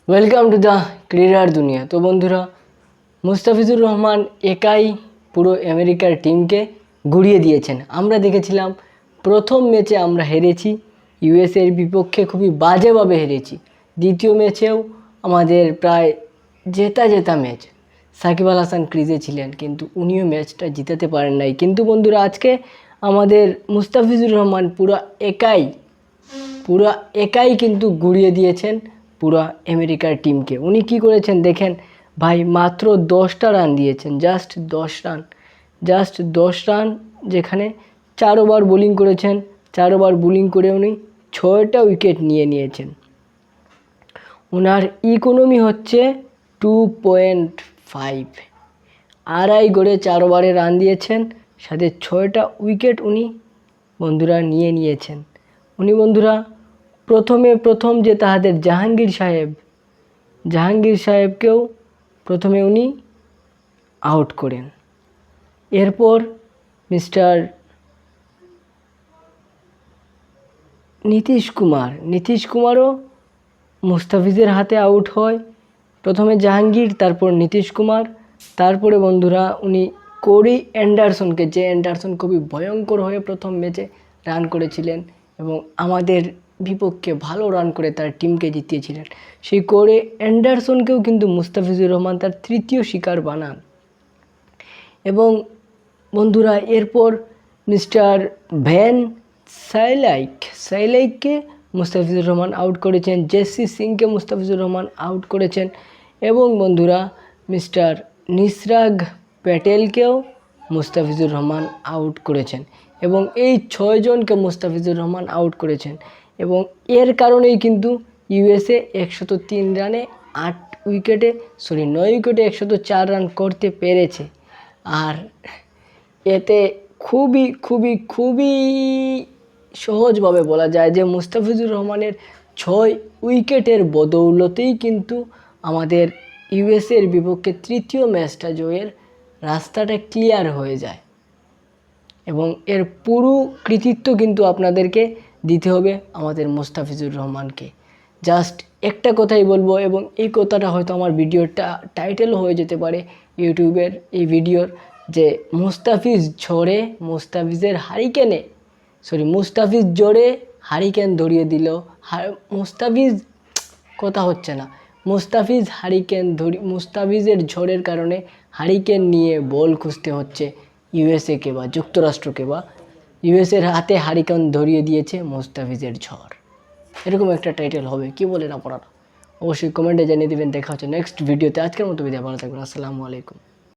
Welcome to the ক্রীড়ার দুনিয়া। তো বন্ধুরা, মুস্তাফিজুর রহমান একাই পুরো আমেরিকার টিমকে গুড়িয়ে দিয়েছেন। আমরা দেখেছিলাম প্রথম ম্যাচে আমরা হেরেছি, ইউএসএর বিপক্ষে খুবই বাজেভাবে হেরেছি। দ্বিতীয় ম্যাচেও আমাদের প্রায় জেতা ম্যাচ। সাকিব আল হাসান ক্রিজে ছিলেন, কিন্তু উনিও ম্যাচটা জিতাতে পারেন নাই। কিন্তু বন্ধুরা, আজকে আমাদের মুস্তাফিজুর রহমান পুরো একাই কিন্তু গুড়িয়ে দিয়েছেন পুরো আমেরিকার টিমকে। উনি কি করেছেন দেখেন ভাই, মাত্র 10টা রান দিয়েছেন, জাস্ট 10 রান, যেখানে 4 ওভার বোলিং করেছেন। 4 ওভার বোলিং করে উনি 6টা উইকেট নিয়েছেন। ওনার ইকোনমি হচ্ছে 2.5, আড়াই গড়ে 4 ওভারে রান দিয়েছেন, সাথে 6টা উইকেট উনি বন্ধুরা নিয়েছেন। উনি বন্ধুরা প্রথম যে তাহাদের জাহাঙ্গীর সাহেবকেও প্রথমে উনি আউট করেন। এরপর মিস্টার নীতিশ কুমারও মুস্তাফিজের হাতে আউট হয়। প্রথমে জাহাঙ্গীর, তারপর নীতিশ কুমার, তারপরে বন্ধুরা উনি কোরি অ্যান্ডারসনকে, যে অ্যান্ডারসন খুবই ভয়ঙ্কর হয়ে প্রথম ম্যাচে রান করেছিলেন এবং আমাদের বিপক্ষে ভালো রান করে তার টিমকে জিতিয়েছিলেন, সেই কোরি অ্যান্ডারসনকেও কিন্তু মুস্তাফিজুর রহমান তার তৃতীয় শিকার বানান। এবং বন্ধুরা এরপর মিস্টার ভ্যান সাইলাইককে মুস্তাফিজুর রহমান আউট করেছেন, জেসি সিংকে মুস্তাফিজুর রহমান আউট করেছেন এবং বন্ধুরা মিস্টার নিসরাগ প্যাটেলকেও মুস্তাফিজুর রহমান আউট করেছেন। এবং এই 6 জনকে মুস্তাফিজুর রহমান আউট করেছেন এবং এর কারণেই কিন্তু ইউএসএ 103 রানে 9 উইকেটে 104 রান করতে পেরেছে। আর এতে খুবই সহজভাবে বলা যায় যে মুস্তাফিজুর রহমানের 6 উইকেটের বদৌলতেই কিন্তু আমাদের ইউএসএর বিপক্ষে তৃতীয় ম্যাচটা জয়ের রাস্তাটা ক্লিয়ার হয়ে যায়। এবং এর পুরো কৃতিত্ব কিন্তু আপনাদেরকে দিতে হবে আমাদের মুস্তাফিজুর রহমানকে। জাস্ট একটা কথাই বলবো, এবং এই কথাটা হয়তো আমার ভিডিওটা টাইটেল হয়ে যেতে পারে ইউটিউবের এই ভিডিওর, যে মুস্তাফিজ জোরে হারিকেন ধরিয়ে দিল। মুস্তাফিজের ঝড়ের কারণে হারিকেন নিয়ে বল খুঁজতে হচ্ছে ইউএসএকে বা যুক্তরাষ্ট্রকে, বা ইউএসএর হাতে হারিকেন ধরিয়ে দিয়েছে মুস্তাফিজের ঝড়। এরকম একটা টাইটেল হবে, কি বলেন আপনারা? অবশ্যই কমেন্টে জানিয়ে দেবেন। দেখা হচ্ছে নেক্সট ভিডিওতে। আজকের মতো বিদায়, ভালো থাকবেন। আসসালামু আলাইকুম।